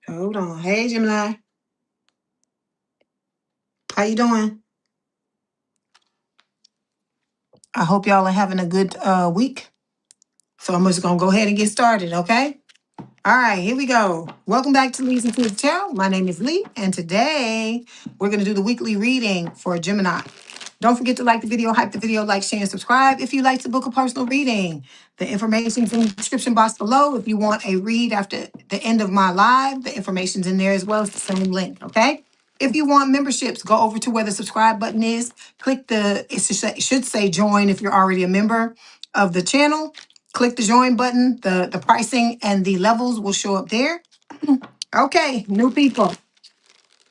Hold on. Hey, Gemini. How you doing? I hope y'all are having a good week. So I'm just going to go ahead and get started, okay? All right, here we go. Welcome back to Leigh's Intuitive Tarot. My name is Leigh, and today we're going to do the weekly reading for Gemini. Don't forget to like the video, hype the video, like, share, and subscribe if you like to book a personal reading. The information is in the description box below. If you want a read after the end of my live, the information's in there as well as the same link, okay? If you want memberships, go over to where the subscribe button is. Click it should say join if you're already a member of the channel. Click the join button. The pricing and the levels will show up there. Okay, new people.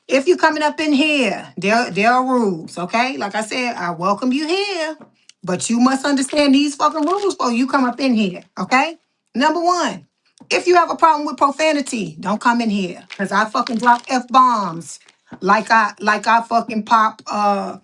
If you're coming up in here, there are rules, okay? Like I said, I welcome you here, but you must understand these fucking rules before you come up in here, okay? Number one, if you have a problem with profanity, don't come in here, because I fucking drop F-bombs like I fucking pop I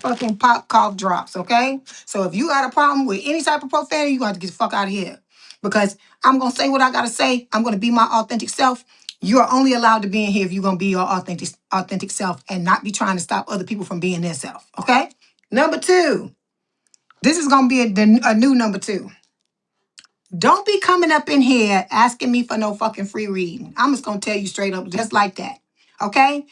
fucking pop cough drops, okay? So if you got a problem with any type of profanity, you got to get the fuck out of here. Because I'm gonna say what I gotta say. I'm gonna be my authentic self. You are only allowed to be in here if you're gonna be your authentic self and not be trying to stop other people from being their self. Okay? Number two, this is gonna be a new number two. Don't be coming up in here asking me for no fucking free reading. I'm just gonna tell you straight up, just like that. Okay?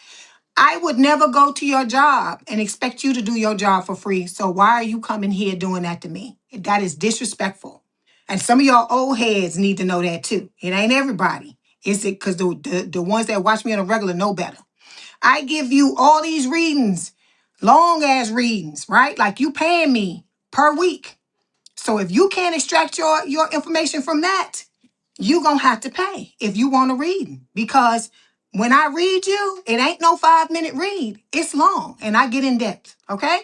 I would never go to your job and expect you to do your job for free. So why are you coming here doing that to me? That is disrespectful. And some of y'all old heads need to know that too. It ain't everybody. It's it because the ones that watch me on a regular know better. I give you all these readings, long ass readings, right? Like you paying me per week. So if you can't extract your information from that, you gonna have to pay if you want to read. Because when I read you, it ain't no 5-minute read. It's long and I get in depth. Okay?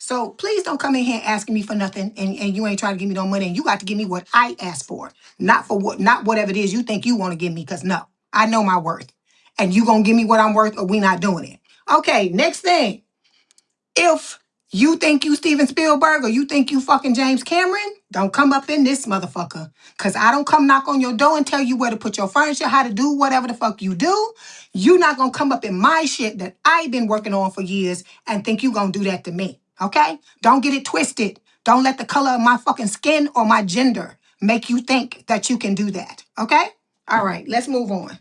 So please don't come in here asking me for nothing and you ain't trying to give me no money and you got to give me what I asked for. Not whatever it is you think you want to give me, because no, I know my worth. And you gonna give me what I'm worth or we not doing it. Okay, next thing. If you think you Steven Spielberg or you think you fucking James Cameron, don't come up in this motherfucker. Because I don't come knock on your door and tell you where to put your furniture, how to do whatever the fuck you do. You not going to come up in my shit that I've been working on for years and think you going to do that to me. Okay? Don't get it twisted. Don't let the color of my fucking skin or my gender make you think that you can do that. Okay? All right, let's move on.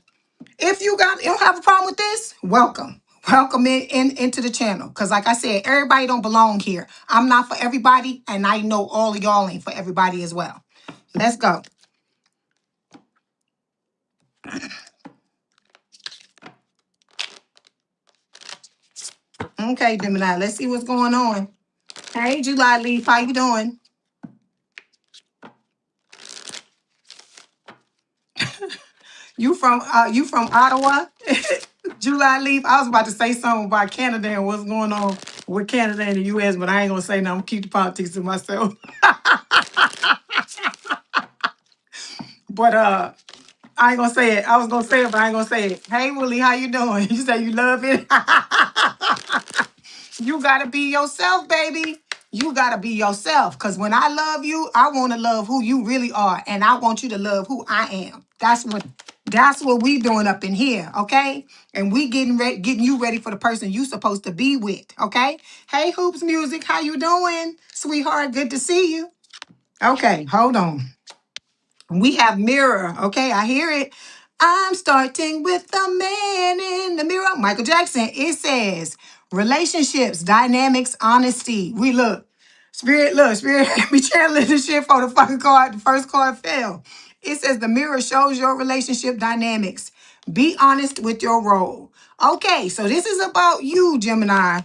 If you don't have a problem with this, welcome. Welcome into the channel. Because like I said, everybody don't belong here. I'm not for everybody, and I know all of y'all ain't for everybody as well. Let's go. Okay, Gemini, let's see what's going on. Hey, July Leaf, how you doing? You from Ottawa? July Leaf. I was about to say something about Canada and what's going on with Canada and the US, but I ain't gonna say nothing. I'm gonna keep the politics to myself. But I ain't gonna say it. I was gonna say it, but I ain't gonna say it. Hey, Willie, how you doing? You say you love it? You gotta be yourself, baby. You gotta be yourself. Because when I love you, I want to love who you really are. And I want you to love who I am. That's what we doing up in here, okay? And we getting you ready for the person you supposed to be with, okay? Hey, Hoops Music, how you doing? Sweetheart, good to see you. Okay, hold on. We have mirror. Okay, I hear it. I'm starting with the man in the mirror. Michael Jackson. It says relationships, dynamics, honesty. Spirit had me channeling this shit for the fucking card. The first card fell. It says the mirror shows your relationship dynamics. Be honest with your role. Okay, so this is about you, Gemini,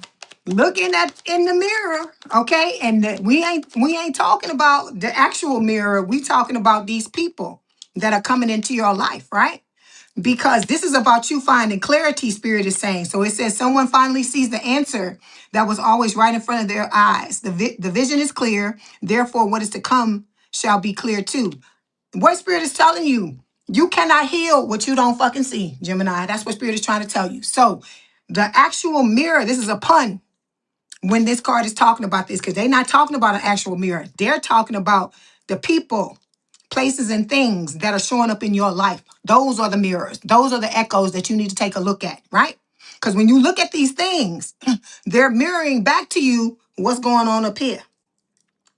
looking at in the mirror, okay? And we ain't talking about the actual mirror. We talking about these people that are coming into your life, right? Because this is about you finding clarity, Spirit is saying. So it says someone finally sees the answer that was always right in front of their eyes. The vision is clear. Therefore, what is to come shall be clear too. What Spirit is telling you, you cannot heal what you don't fucking see, Gemini. That's what Spirit is trying to tell you. So the actual mirror, this is a pun when this card is talking about this, because they're not talking about an actual mirror. They're talking about the people places, and things that are showing up in your life. Those are the mirrors. Those are the echoes that you need to take a look at, right? Because when you look at these things, they're mirroring back to you what's going on up here.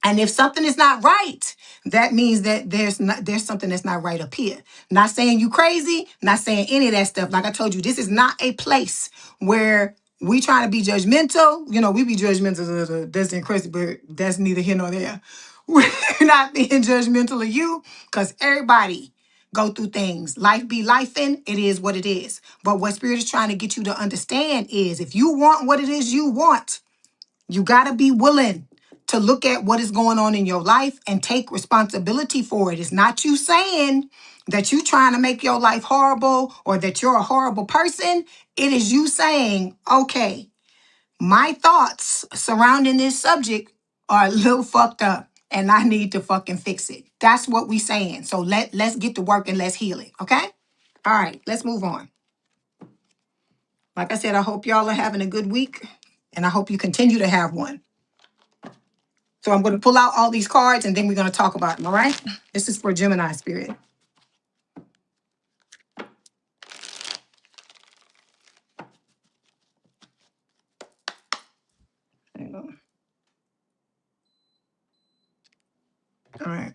And if something is not right, that means that there's something that's not right up here. Not saying you crazy, not saying any of that stuff. Like I told you, this is not a place where we try to be judgmental. You know, we be judgmental. That's crazy, but that's neither here nor there. We're not being judgmental of you because everybody go through things. Life be lifing. It is what it is. But what Spirit is trying to get you to understand is if you want what it is you want, you got to be willing to look at what is going on in your life and take responsibility for it. It's not you saying that you trying to make your life horrible or that you're a horrible person. It is you saying, okay, my thoughts surrounding this subject are a little fucked up and I need to fucking fix it. That's what we saying. So let's get to work and let's heal it. Okay? All right, let's move on. Like I said, I hope y'all are having a good week and I hope you continue to have one. So I'm going to pull out all these cards and then we're going to talk about them, all right? This is for Gemini spirit. Hang on. All right.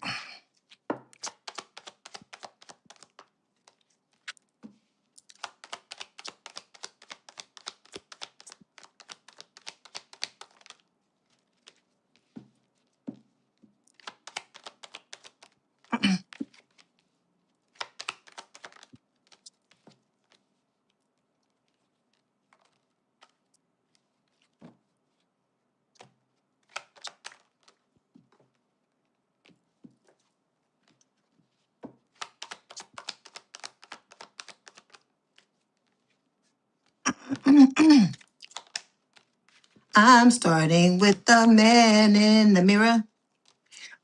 I'm starting with the man in the mirror.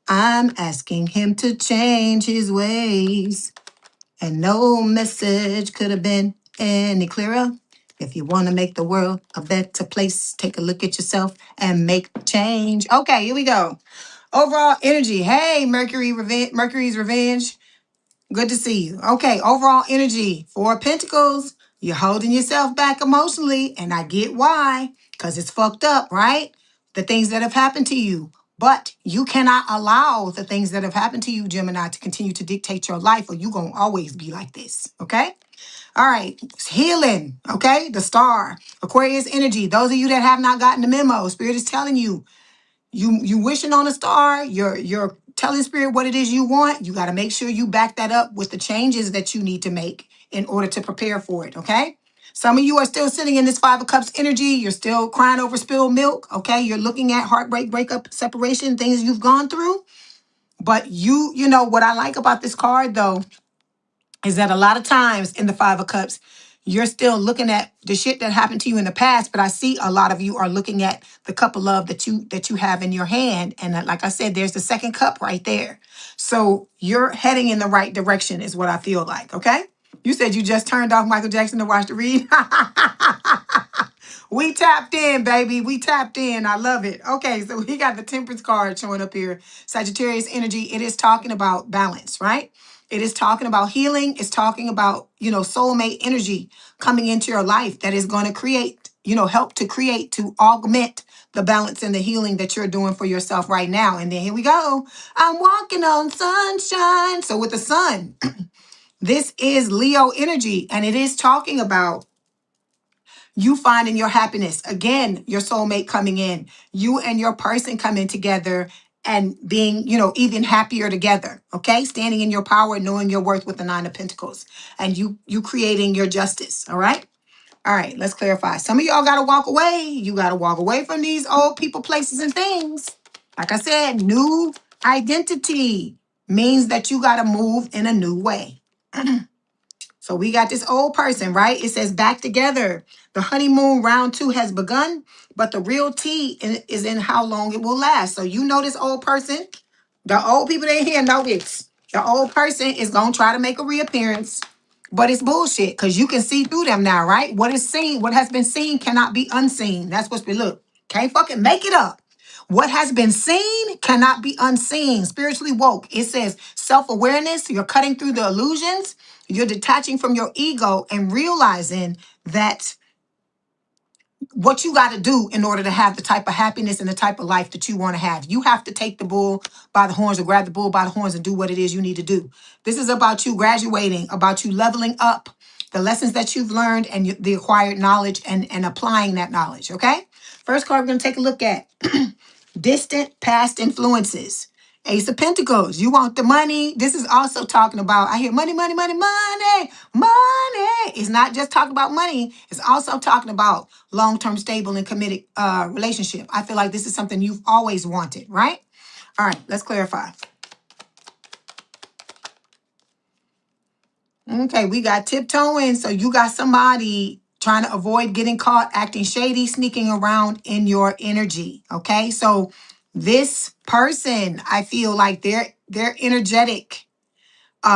I'm asking him to change his ways. And no message could have been any clearer. If you want to make the world a better place, take a look at yourself and make change. Okay, here we go. Overall energy. Hey, Mercury's revenge. Good to see you. Okay, overall energy. 4 of Pentacles. You're holding yourself back emotionally, and I get why. Because it's fucked up, right? The things that have happened to you. But you cannot allow the things that have happened to you, Gemini, to continue to dictate your life, or you're going to always be like this, okay? All right, it's healing, okay? The star. Aquarius energy. Those of you that have not gotten the memo, Spirit is telling you, you wishing on a star, you're telling Spirit what it is you want. You got to make sure you back that up with the changes that you need to make in order to prepare for it, okay? Some of you are still sitting in this 5 of Cups energy. You're still crying over spilled milk, okay? You're looking at heartbreak, breakup, separation, things you've gone through. But you know what I like about this card, though, is that a lot of times in the 5 of Cups, you're still looking at the shit that happened to you in the past, but I see a lot of you are looking at the cup of love that you have in your hand. And like I said, there's the 2nd cup right there. So you're heading in the right direction is what I feel like, okay? You said you just turned off Michael Jackson to watch the read. We tapped in, baby. We tapped in. I love it. Okay, so we got the Temperance card showing up here. Sagittarius energy. It is talking about balance, right? It is talking about healing. It's talking about, soulmate energy coming into your life that is going to create, help to create, to augment the balance and the healing that you're doing for yourself right now. And then here we go. I'm walking on sunshine. So with the sun, this is Leo energy, and it is talking about you finding your happiness. Again, your soulmate coming in, you and your person coming together and being, even happier together. Okay. Standing in your power, knowing your worth with the 9 of Pentacles and you creating your justice. All right. All right. Let's clarify. Some of y'all got to walk away. You got to walk away from these old people, places, and things. Like I said, new identity means that you got to move in a new way. So we got this old person, right? It says back together. The honeymoon round 2 has begun, but the real tea is in how long it will last. So you know this old person. The old people in here know this. The old person is going to try to make a reappearance, but it's bullshit because you can see through them now, right? What is seen, what has been seen cannot be unseen. That's what's been, look, can't fucking make it up. What has been seen cannot be unseen. Spiritually woke. It says self-awareness. You're cutting through the illusions. You're detaching from your ego and realizing that what you got to do in order to have the type of happiness and the type of life that you want to have. You have to take the bull by the horns or grab the bull by the horns and do what it is you need to do. This is about you graduating, about you leveling up the lessons that you've learned and the acquired knowledge and applying that knowledge. Okay. First card we're going to take a look at distant past influences. Ace of Pentacles. You want the money. This is also talking about, I hear money, money, money, money, money. It's not just talking about money. It's also talking about long-term, stable, and committed relationship. I feel like this is something you've always wanted, right? All right, let's clarify. Okay, we got tiptoeing. So you got somebody trying to avoid getting caught, acting shady, sneaking around in your energy. Okay, so this person, I feel like their energetic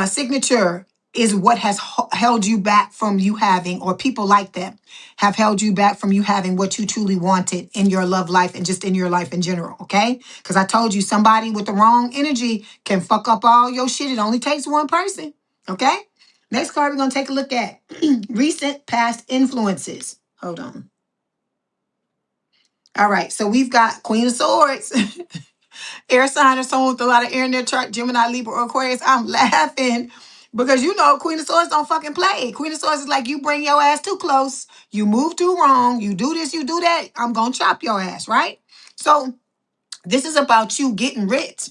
signature is what has held you back from you having, or people like them have held you back from you having what you truly wanted in your love life and just in your life in general. Okay, because I told you somebody with the wrong energy can fuck up all your shit. It only takes one person. Okay. Next card we're going to take a look at recent past influences. Hold on. All right. So we've got Queen of Swords, air sign or someone with a lot of air in their chart, Gemini, Libra, or Aquarius. I'm laughing because you know Queen of Swords don't fucking play. Queen of Swords is like, you bring your ass too close. You move too wrong. You do this, you do that. I'm going to chop your ass, right? So this is about you getting rid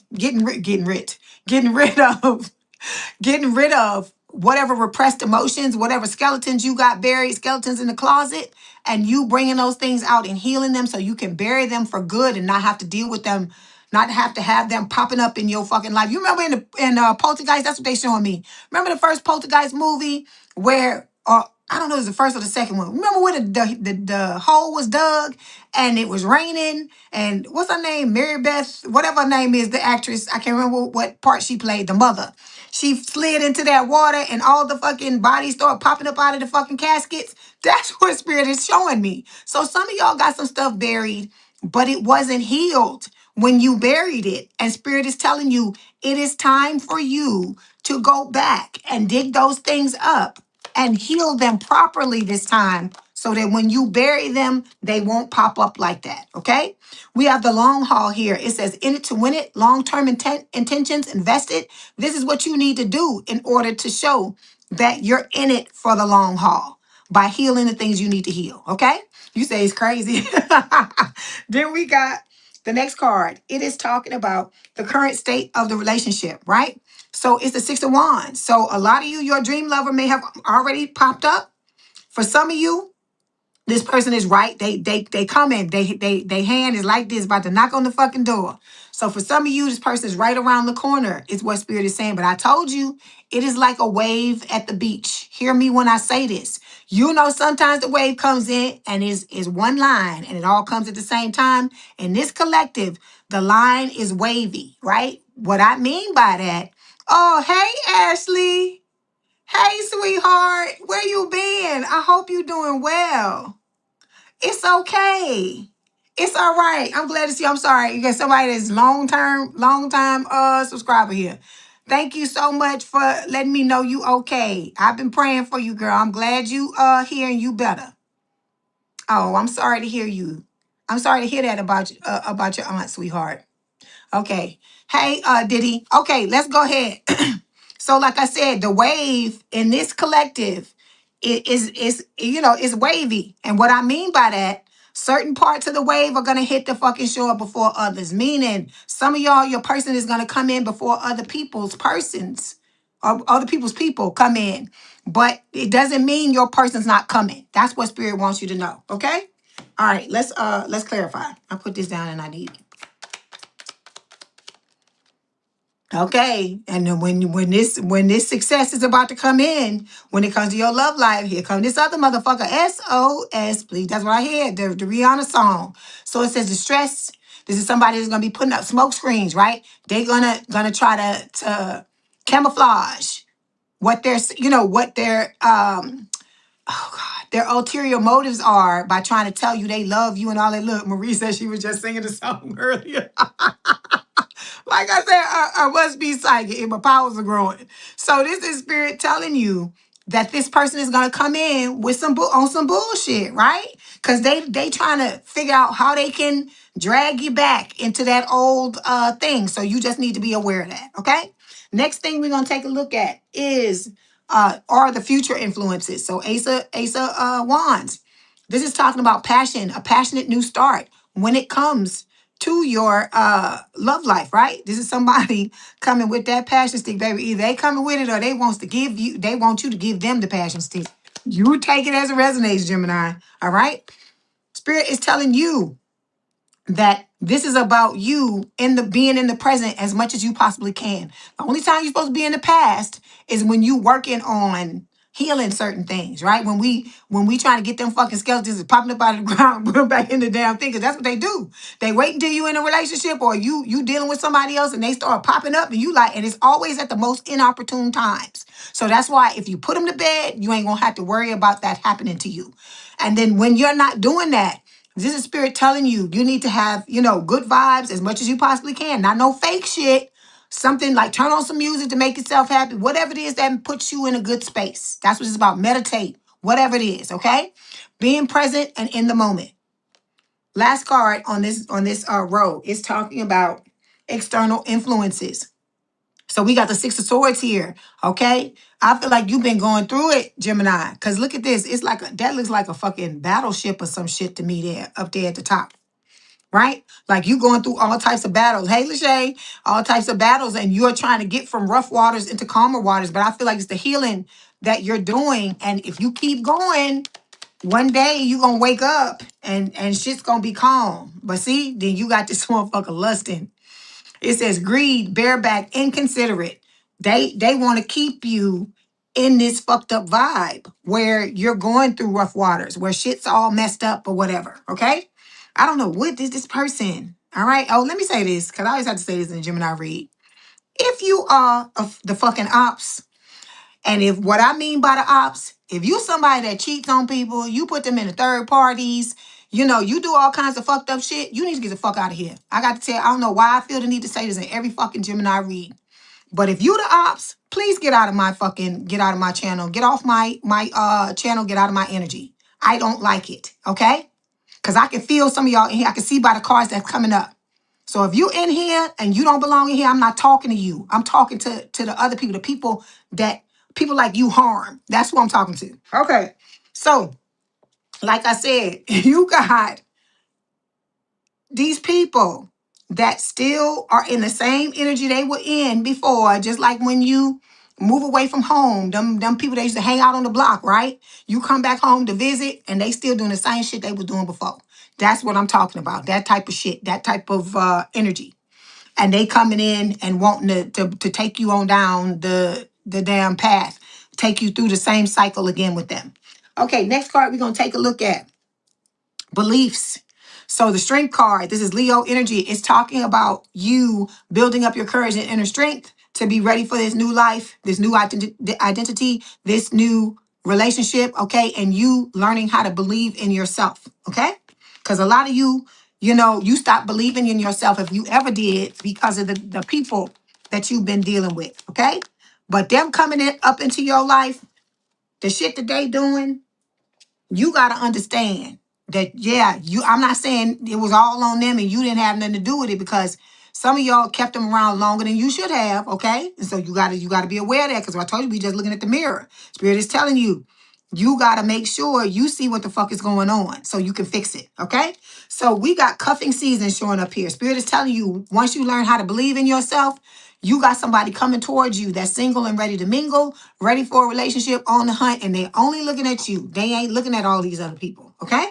of whatever repressed emotions, whatever skeletons you got buried, skeletons in the closet, and you bringing those things out and healing them so you can bury them for good and not have to deal with them, not have them popping up in your fucking life. You remember in Poltergeist, that's what they showing me. Remember the first Poltergeist movie where, I don't know, it was the first or the second one. Remember where the hole was dug and it was raining, and what's her name? Mary Beth, whatever her name is, the actress. I can't remember what part she played, the mother. She slid into that water and all the fucking bodies started popping up out of the fucking caskets. That's what Spirit is showing me. So some of y'all got some stuff buried, but it wasn't healed when you buried it. And Spirit is telling you it is time for you to go back and dig those things up and heal them properly this time so that when you bury them, they won't pop up like that. Okay? We have the long haul here. It says, in it to win it, long-term intentions, invested. This is what you need to do in order to show that you're in it for the long haul by healing the things you need to heal. Okay? You say it's crazy. Then we got the next card. It is talking about the current state of the relationship, right? So it's the Six of Wands. So a lot of you, your dream lover may have already popped up. For some of you, this person is right. They come in. They hand is like this, about to knock on the fucking door. So for some of you, this person is right around the corner, is what Spirit is saying. But I told you, it is like a wave at the beach. Hear me when I say this. You know, sometimes the wave comes in and is one line and it all comes at the same time. In this collective, the line is wavy, right? What I mean by that, oh, hey, Ashley. Hey, sweetheart. Where you been? I hope you doing well. It's okay. It's all right. I'm glad to see you. I'm sorry. You got somebody that's long time subscriber here. Thank you so much for letting me know you okay. I've been praying for you, girl. I'm glad you here and you better. Oh, I'm sorry to hear you. I'm sorry to hear that about your aunt, sweetheart. Okay. Hey, Diddy. Okay, let's go ahead. So, like I said, the wave in this collective is is wavy. And what I mean by that, certain parts of the wave are gonna hit the fucking shore before others. Meaning, some of y'all, your person is gonna come in before other people's persons or other people's people come in. But it doesn't mean your person's not coming. That's what Spirit wants you to know. Okay. All right. Let's clarify. I put this down and I need it. Okay, and then when this success is about to come in, when it comes to your love life, here comes this other motherfucker, SOS, please. That's what I hear, the Rihanna song. So it says distress. This is somebody who's gonna be putting up smoke screens, right? They're gonna try to camouflage what they're oh God, their ulterior motives are by trying to tell you they love you and all that. Look, Marie said she was just singing the song earlier. Like I said, I must be psychic and my powers are growing. So this is spirit telling you that this person is gonna come in with on some bullshit, right? Because they trying to figure out how they can drag you back into that old thing. So you just need to be aware of that. Okay. Next thing we're gonna take a look at is are the future influences. So Asa Wands. This is talking about passion, a passionate new start when it comes to your love life, right? This is somebody coming with that passion stick, baby. Either they coming with it or they want you to give them the passion stick. You take it as it resonates, Gemini. All right. Spirit is telling you that this is about you in the being in the present as much as you possibly can. The only time you're supposed to be in the past is when you working on healing certain things, right? When we trying to get them fucking skeletons popping up out of the ground, put them back in the damn thing, because that's what they do. They wait until you in a relationship or you dealing with somebody else and they start popping up and you like, and it's always at the most inopportune times. So that's why if you put them to bed, you ain't gonna have to worry about that happening to you. And then when you're not doing that, this is spirit telling you you need to have, good vibes as much as you possibly can. Not no fake shit. Something like turn on some music to make yourself happy. Whatever it is that puts you in a good space. That's what it's about. Meditate. Whatever it is, okay? Being present and in the moment. Last card on this row is talking about external influences. So we got the Six of Swords here, okay? I feel like you've been going through it, Gemini. Because look at this. It's like that looks like a fucking battleship or some shit to me there, up there at the top, right? Like you going through all types of battles. Hey, Lachey, all types of battles, and you're trying to get from rough waters into calmer waters. But I feel like it's the healing that you're doing. And if you keep going, one day you're going to wake up and shit's going to be calm. But see, then you got this motherfucker lusting. It says greed, bareback, inconsiderate. They want to keep you in this fucked up vibe where you're going through rough waters, where shit's all messed up or whatever. Okay? I don't know what is this person. All right. Oh, let me say this, because I always have to say this in the Gemini read. If you are the fucking ops, and if what I mean by the ops, if you somebody that cheats on people, you put them in the third parties, you do all kinds of fucked up shit, you need to get the fuck out of here. I got to tell you, I don't know why I feel the need to say this in every fucking Gemini read. But if you the ops, please get out of my channel. Get off my channel, get out of my energy. I don't like it, okay? Because I can feel some of y'all in here. I can see by the cards that's coming up. So if you in here and you don't belong in here, I'm not talking to you. I'm talking to the other people, the people like you harm. That's who I'm talking to. Okay. So, like I said, you got these people that still are in the same energy they were in before, just like when you move away from home, them people that used to hang out on the block, right? You come back home to visit and they still doing the same shit they was doing before. That's what I'm talking about. That type of shit, that type of energy. And they coming in and wanting to take you on down the damn path, take you through the same cycle again with them. Okay, next card we're going to take a look at. Beliefs. So the strength card, this is Leo energy. It's talking about you building up your courage and inner strength to be ready for this new life, this new identity, this new relationship, okay? And you learning how to believe in yourself, okay? Because a lot of you stop believing in yourself if you ever did because of the people that you've been dealing with, okay? But them coming up into your life, the shit that they doing, you got to understand that, yeah, I'm not saying it was all on them and you didn't have nothing to do with it, because some of y'all kept them around longer than you should have, okay? And so you got to be aware of that, because I told you we just looking at the mirror. Spirit is telling you, you got to make sure you see what the fuck is going on so you can fix it, okay? So we got cuffing season showing up here. Spirit is telling you, once you learn how to believe in yourself, you got somebody coming towards you that's single and ready to mingle, ready for a relationship, on the hunt, and they only looking at you. They ain't looking at all these other people, okay?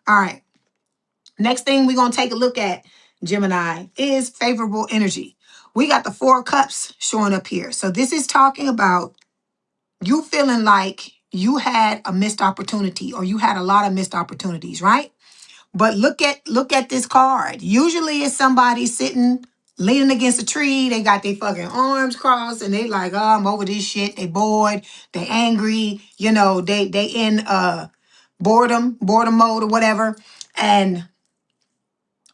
All right. Next thing we're going to take a look at, Gemini, is favorable energy. We got the Four of Cups showing up here. So this is talking about you feeling like you had a missed opportunity, or you had a lot of missed opportunities, right? But look at this card. Usually it's somebody sitting, leaning against a tree. They got their fucking arms crossed and they like, oh, I'm over this shit. They bored. They angry. They in boredom mode or whatever. And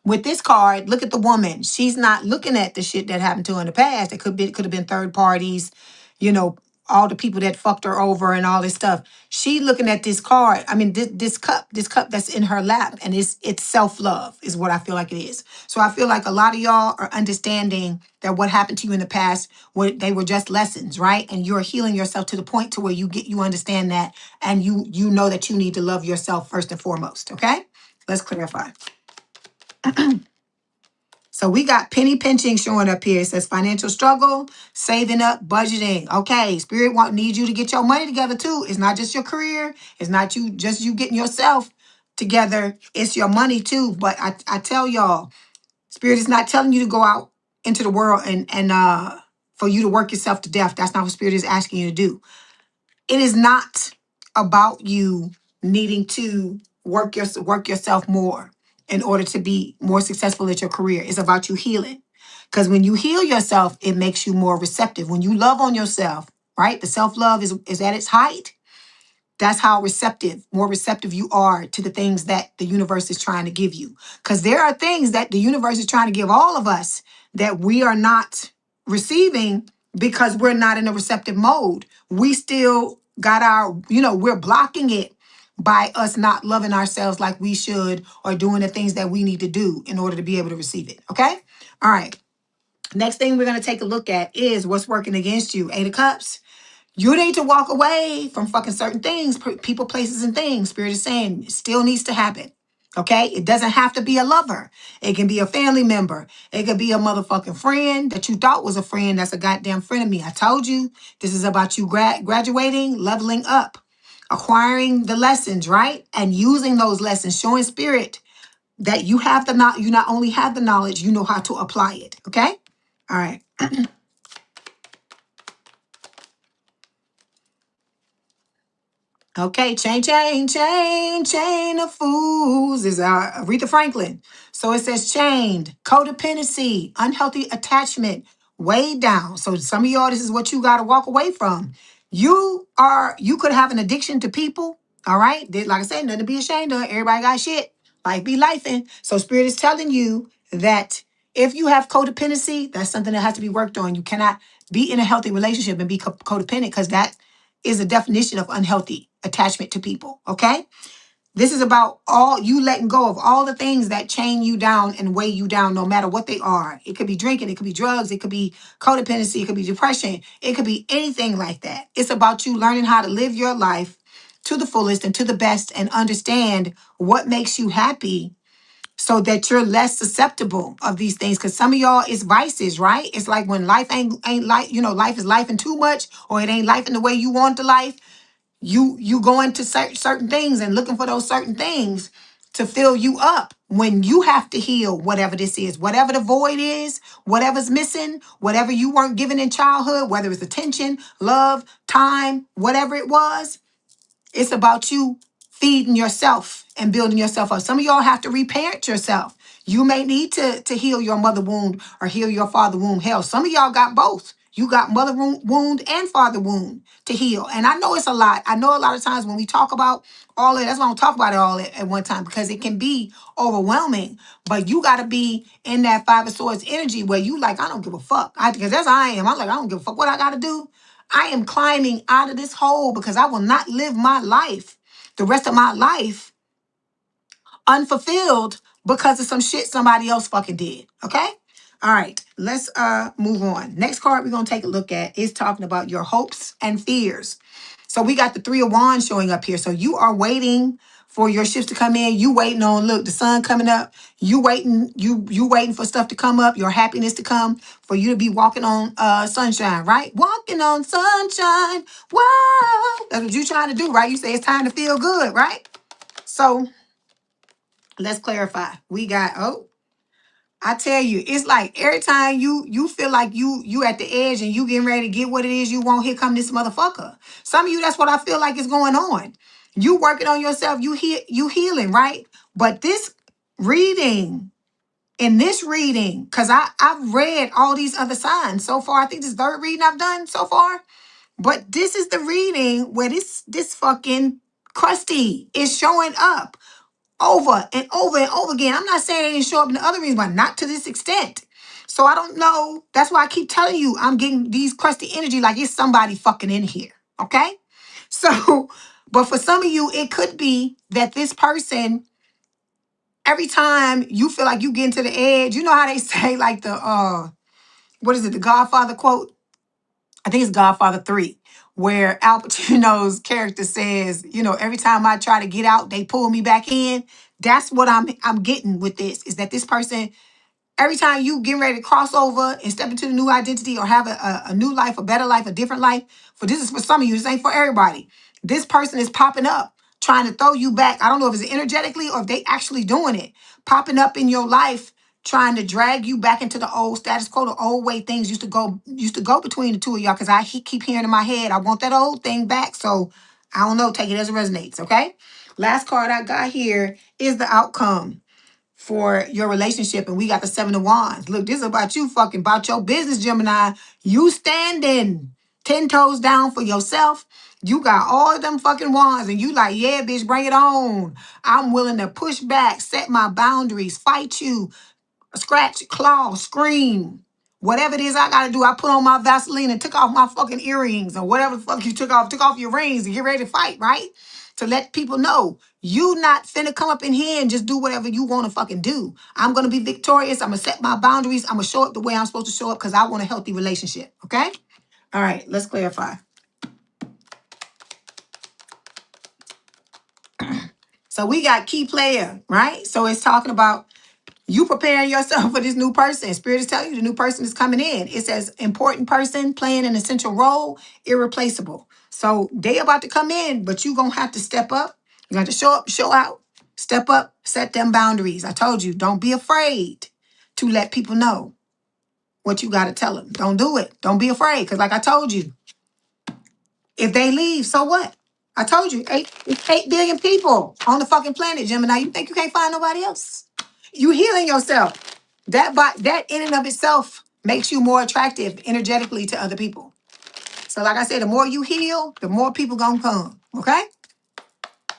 with this card, look at the woman. She's not looking at the shit that happened to her in the past. It could have been third parties, you know, all the people that fucked her over and all this stuff. She looking at this card. I mean, this cup that's in her lap, and it's self-love is what I feel like it is. So I feel like a lot of y'all are understanding that what happened to you in the past, they were just lessons, right? And you're healing yourself to the point to where you understand that, and you know that you need to love yourself first and foremost. Okay, let's clarify. So we got penny pinching showing up here. It says financial struggle, saving up, budgeting. Okay, Spirit needs you to get your money together too. It's not just your career. It's not you getting yourself together. It's your money too. But I tell y'all, Spirit is not telling you to go out into the world and for you to work yourself to death. That's not what Spirit is asking you to do. It is not about you needing to work yourself more in order to be more successful at your career. It's about you healing. Because when you heal yourself, it makes you more receptive. When you love on yourself, right? The self-love is at its height. That's how more receptive you are to the things that the universe is trying to give you. Because there are things that the universe is trying to give all of us that we are not receiving because we're not in a receptive mode. We still got we're blocking it by us not loving ourselves like we should or doing the things that we need to do in order to be able to receive it. Okay? All right. Next thing we're going to take a look at is what's working against you. Eight of Cups. You need to walk away from fucking certain things, people, places, and things. Spirit is saying it still needs to happen. Okay? It doesn't have to be a lover. It can be a family member. It could be a motherfucking friend that you thought was a friend that's a goddamn friend of me. I told you this is about you graduating, leveling up, acquiring the lessons, right? And using those lessons, showing Spirit that you not only have the knowledge, you know how to apply it. Okay? All right. Okay, chain of fools is Aretha Franklin. So it says chained, codependency, unhealthy attachment, weighed down. So some of y'all, this is what you got to walk away from. You could have an addiction to people. All right, like I said, nothing to be ashamed of. Everybody got shit. Life be lifing. So Spirit is telling you that if you have codependency, that's something that has to be worked on. You cannot be in a healthy relationship and be codependent because that is a definition of unhealthy attachment to people. Okay. This is about all you letting go of all the things that chain you down and weigh you down, no matter what they are. It could be drinking, it could be drugs, it could be codependency, it could be depression, it could be anything like that. It's about you learning how to live your life to the fullest and to the best and understand what makes you happy so that you're less susceptible of these things. Because some of y'all is vices, right? It's like when life ain't like, life is life and too much, or it ain't life in the way you want the life. You go into certain things and looking for those certain things to fill you up when you have to heal whatever this is, whatever the void is, whatever's missing, whatever you weren't given in childhood, whether it's attention, love, time, whatever it was. It's about you feeding yourself and building yourself up. Some of y'all have to reparent yourself. You may need to heal your mother wound or heal your father wound. Hell, some of y'all got both. You got mother wound and father wound to heal. And I know it's a lot. I know a lot of times when we talk about all of it, that's why I don't talk about it all at one time, because it can be overwhelming. But you got to be in that Five of Swords energy where you like, I don't give a fuck. Because that's how I am. I'm like, I don't give a fuck what I got to do. I am climbing out of this hole because I will not live my life, the rest of my life, unfulfilled because of some shit somebody else fucking did. Okay? All right, let's move on. Next card we're gonna take a look at is talking about your hopes and fears. So we got the Three of Wands showing up here. So you are waiting for your shifts to come in. You waiting on, look, the sun coming up. You waiting for stuff to come up, your happiness to come, for you to be walking on sunshine, right? Walking on sunshine. Wow. That's what you're trying to do, right? You say it's time to feel good, right? So let's clarify. We got, I tell you, it's like every time you feel like you at the edge and you getting ready to get what it is you want, here come this motherfucker. Some of you, that's what I feel like is going on. You working on yourself, you healing, right? But this reading, because I've read all these other signs so far. I think this is the third reading I've done so far. But this is the reading where this fucking crusty. It's showing up over and over and over again. I'm not saying it didn't show up in the other reasons, but not to this extent. So I don't know. That's why I keep telling you I'm getting these crusty energy like it's somebody fucking in here. Okay? So, but for some of you, it could be that this person, every time you feel like you get into the edge, you know how they say like the what is it, the Godfather quote? I think it's Godfather 3, where Al Pacino's character says, you know, every time I try to get out, they pull me back in. That's what I'm getting with this, is that this person, every time you get ready to cross over and step into a new identity or have a new life, a better life, a different life, this is for some of you, this ain't for everybody. This person is popping up, trying to throw you back. I don't know if it's energetically or if they actually doing it, popping up in your life, trying to drag you back into the old status quo, the old way things used to go between the two of y'all. Because keep hearing in my head, I want that old thing back. So I don't know, take it as it resonates, okay? Last card I got here is the outcome for your relationship, and we got the 7 of Wands. Look, this is about you, fucking about your business, Gemini. You standing 10 toes down for yourself. You got all of them fucking wands, and you like, yeah, bitch, bring it on. I'm willing to push back, set my boundaries, fight you, scratch, claw, scream. Whatever it is I gotta do, I put on my Vaseline and took off my fucking earrings or whatever the fuck you took off your rings and get ready to fight, right? To let people know you not finna come up in here and just do whatever you want to fucking do. I'm gonna be victorious. I'm gonna set my boundaries. I'm gonna show up the way I'm supposed to show up because I want a healthy relationship. Okay? All right, let's clarify. So we got key player, right? So it's talking about you preparing yourself for this new person. Spirit is telling you the new person is coming in. It says important person playing an essential role, irreplaceable. So they about to come in, but you going to have to step up. You got to show up, show out, step up, set them boundaries. I told you, don't be afraid to let people know what you got to tell them. Don't do it. Don't be afraid. Because like I told you, if they leave, so what? I told you, 8 billion people on the fucking planet, Gemini. You think you can't find nobody else? You healing yourself. That in and of itself makes you more attractive energetically to other people. So like I said, the more you heal, the more people gonna come. Okay?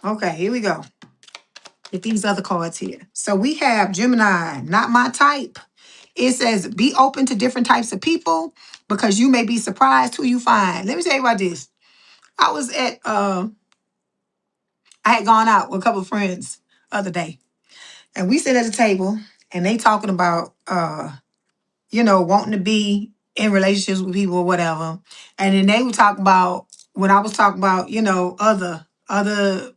Okay, here we go. Get these other cards here. So we have Gemini, not my type. It says, be open to different types of people because you may be surprised who you find. Let me tell you about this. I was at, I had gone out with a couple of friends the other day. And we sit at a table and they talking about, wanting to be in relationships with people or whatever. And then they were talking about, when I was talking about, other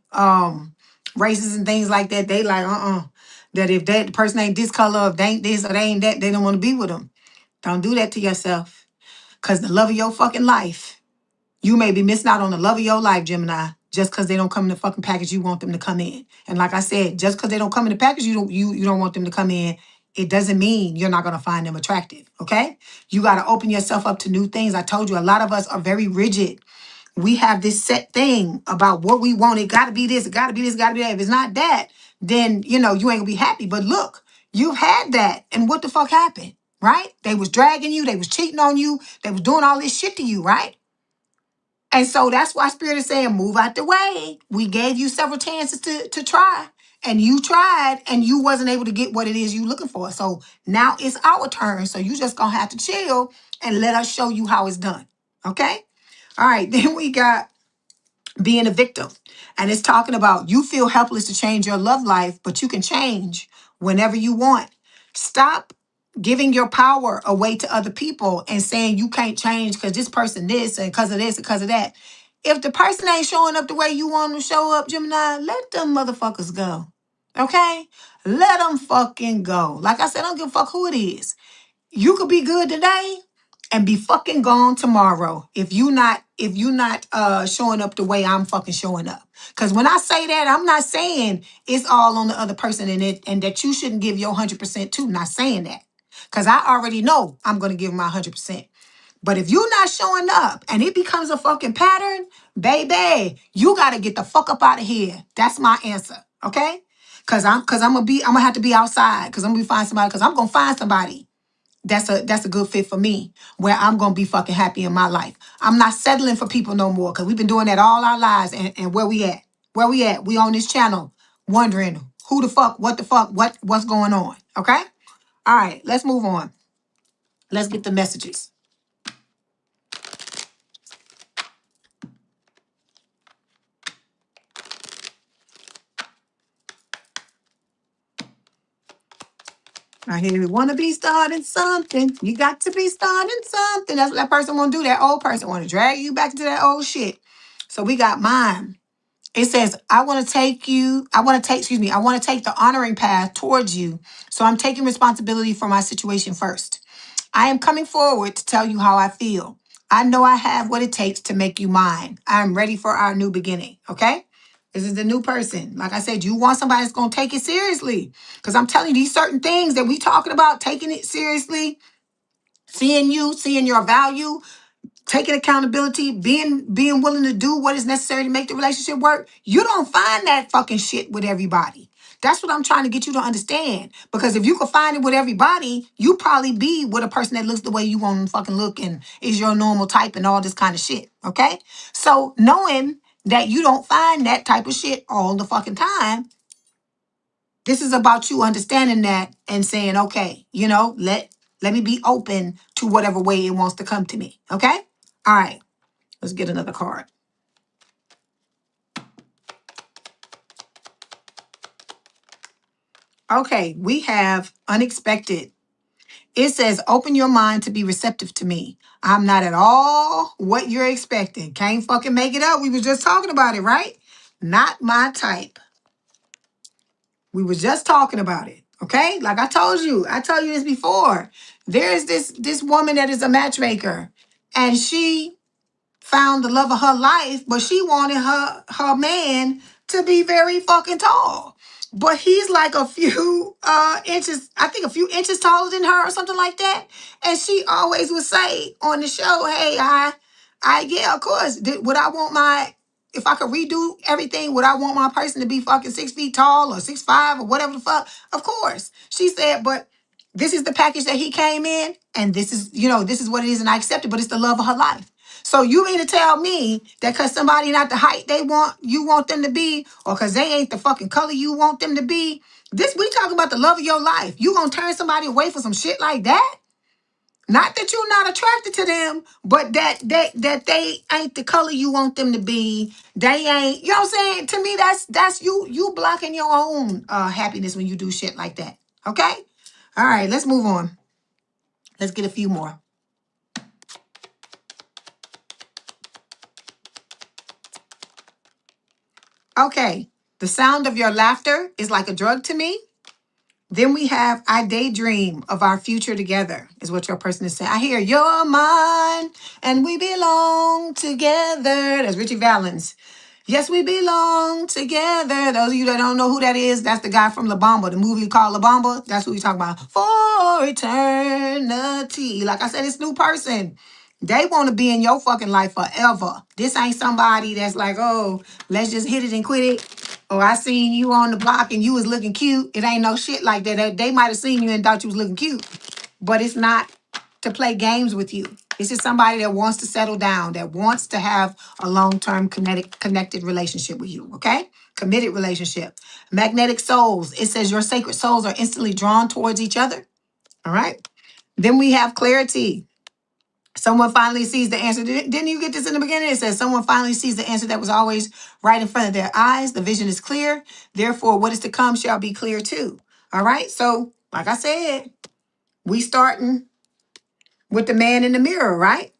races and things like that, they like, that if that person ain't this color, if they ain't this or they ain't that, they don't want to be with them. Don't do that to yourself. Because the love of your fucking life, you may be missing out on the love of your life, Gemini, just because they don't come in the fucking package you want them to come in. And like I said, just because they don't come in the package you don't want them to come in, it doesn't mean you're not going to find them attractive, okay? You got to open yourself up to new things. I told you, a lot of us are very rigid. We have this set thing about what we want. It got to be this, it got to be this, it got to be that. If it's not that, then, you ain't going to be happy. But look, you've had that, and what the fuck happened, right? They was dragging you, they was cheating on you, they was doing all this shit to you, right? And so that's why Spirit is saying, move out the way. We gave you several chances to try. And you tried and you wasn't able to get what it is you looking for. So now it's our turn. So you just gonna have to chill and let us show you how it's done. Okay? All right, then we got being a victim. And it's talking about you feel helpless to change your love life, but you can change whenever you want. Stop giving your power away to other people and saying you can't change because this person this and because of this and because of that. If the person ain't showing up the way you want them to show up, Gemini, let them motherfuckers go. Okay? Let them fucking go. Like I said, I don't give a fuck who it is. You could be good today and be fucking gone tomorrow if you not showing up the way I'm fucking showing up. Because when I say that, I'm not saying it's all on the other person and that you shouldn't give your 100% too. Not saying that. Because I already know I'm going to give my 100%. But if you're not showing up and it becomes a fucking pattern, baby, you got to get the fuck up out of here. That's my answer. Okay? Because I'm gonna have to be outside because I'm gonna find somebody because I'm gonna find somebody that's a good fit for me where I'm going to be fucking happy in my life. I'm not settling for people no more because we've been doing that all our lives and where we at. Where we at? We on this channel wondering who the fuck, what's going on. Okay? All right, let's move on. Let's get the messages. I hear you want to be starting something. You got to be starting something. That's what that person want to do. That old person want to drag you back into that old shit. So we got mine. It says, I want to take the honoring path towards you. So I'm taking responsibility for my situation first. I am coming forward to tell you how I feel. I know I have what it takes to make you mine. I'm ready for our new beginning. Okay? This is the new person. Like I said, you want somebody that's going to take it seriously. Because I'm telling you, these certain things that we talking about, taking it seriously, seeing you, seeing your value, taking accountability, being willing to do what is necessary to make the relationship work. You don't find that fucking shit with everybody. That's what I'm trying to get you to understand. Because if you could find it with everybody, you probably be with a person that looks the way you want them to fucking look and is your normal type and all this kind of shit. Okay? So knowing that you don't find that type of shit all the fucking time, this is about you understanding that and saying, okay, let me be open to whatever way it wants to come to me. Okay? All right. Let's get another card. Okay, we have unexpected. It says, open your mind to be receptive to me. I'm not at all what you're expecting. Can't fucking make it up. We were just talking about it, right? Not my type. We were just talking about it. Okay? Like I told you this before. There's this woman that is a matchmaker, and she found the love of her life, but she wanted her man to be very fucking tall. But he's like a few inches, I think a few inches taller than her or something like that. And she always would say on the show, hey, yeah, of course. Would I want if I could redo everything, would I want my person to be fucking 6 feet tall or 6'5" or whatever the fuck? Of course. She said, but this is the package that he came in, and this is what it is, and I accept it, but it's the love of her life. So you mean to tell me that because somebody not the height you want them to be, or because they ain't the fucking color you want them to be, we talking about the love of your life. You gonna turn somebody away for some shit like that? Not that you're not attracted to them, but that they ain't the color you want them to be. They ain't, you know what I'm saying? To me, that's you blocking your own happiness when you do shit like that. Okay? All right, let's move on. Let's get a few more. Okay, the sound of your laughter is like a drug to me. Then we have, I daydream of our future together, is what your person is saying. I hear, you're mine and we belong together. That's Richie Valens. Yes, we belong together. Those of you that don't know who that is, that's the guy from La Bamba, the movie called La Bamba. That's who we talking about. For eternity. Like I said, this new person, they want to be in your fucking life forever. This ain't somebody that's like, oh, let's just hit it and quit it. Oh, I seen you on the block and you was looking cute. It ain't no shit like that. They might have seen you and thought you was looking cute. But it's not to play games with you. This is somebody that wants to settle down, that wants to have a long-term connected relationship with you, okay? Committed relationship. Magnetic souls. It says your sacred souls are instantly drawn towards each other, all right? Then we have clarity. Someone finally sees the answer. Didn't you get this in the beginning? It says someone finally sees the answer that was always right in front of their eyes. The vision is clear. Therefore, what is to come shall be clear too. All right? So, like I said, we starting with the man in the mirror, right?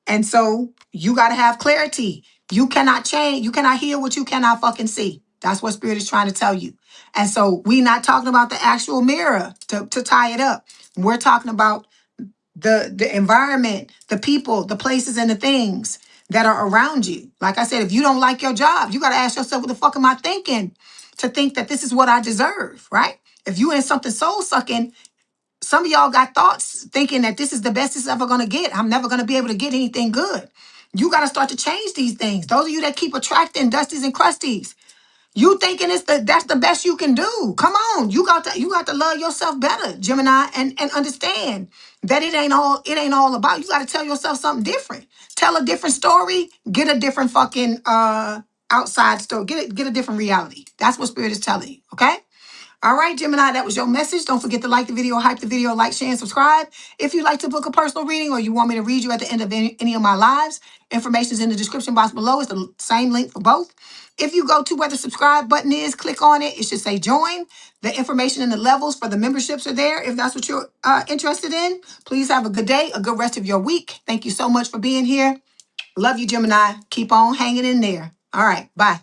And so you got to have clarity. You cannot change. You cannot hear what you cannot fucking see. That's what Spirit is trying to tell you. And so we not talking about the actual mirror to tie it up. We're talking about the environment, the people, the places, and the things that are around you. Like I said, if you don't like your job, you got to ask yourself, what the fuck am I thinking to think that this is what I deserve, right? If you in something soul sucking, some of y'all got thoughts thinking that this is the best it's ever going to get. I'm never going to be able to get anything good. You got to start to change these things. Those of you that keep attracting dusties and crusties, you thinking that's the best you can do. Come on. You got to love yourself better, Gemini, and understand that it ain't all about. You got to tell yourself something different. Tell a different story, get a different fucking outside story. Get a different reality. That's what Spirit is telling you. Okay? All right, Gemini, that was your message. Don't forget to like the video, hype the video, like, share, and subscribe. If you'd like to book a personal reading or you want me to read you at the end of any of my lives, information is in the description box below. It's the same link for both. If you go to where the subscribe button is, click on it. It should say join. The information and the levels for the memberships are there. If that's what you're interested in, please have a good day, a good rest of your week. Thank you so much for being here. Love you, Gemini. Keep on hanging in there. All right, bye.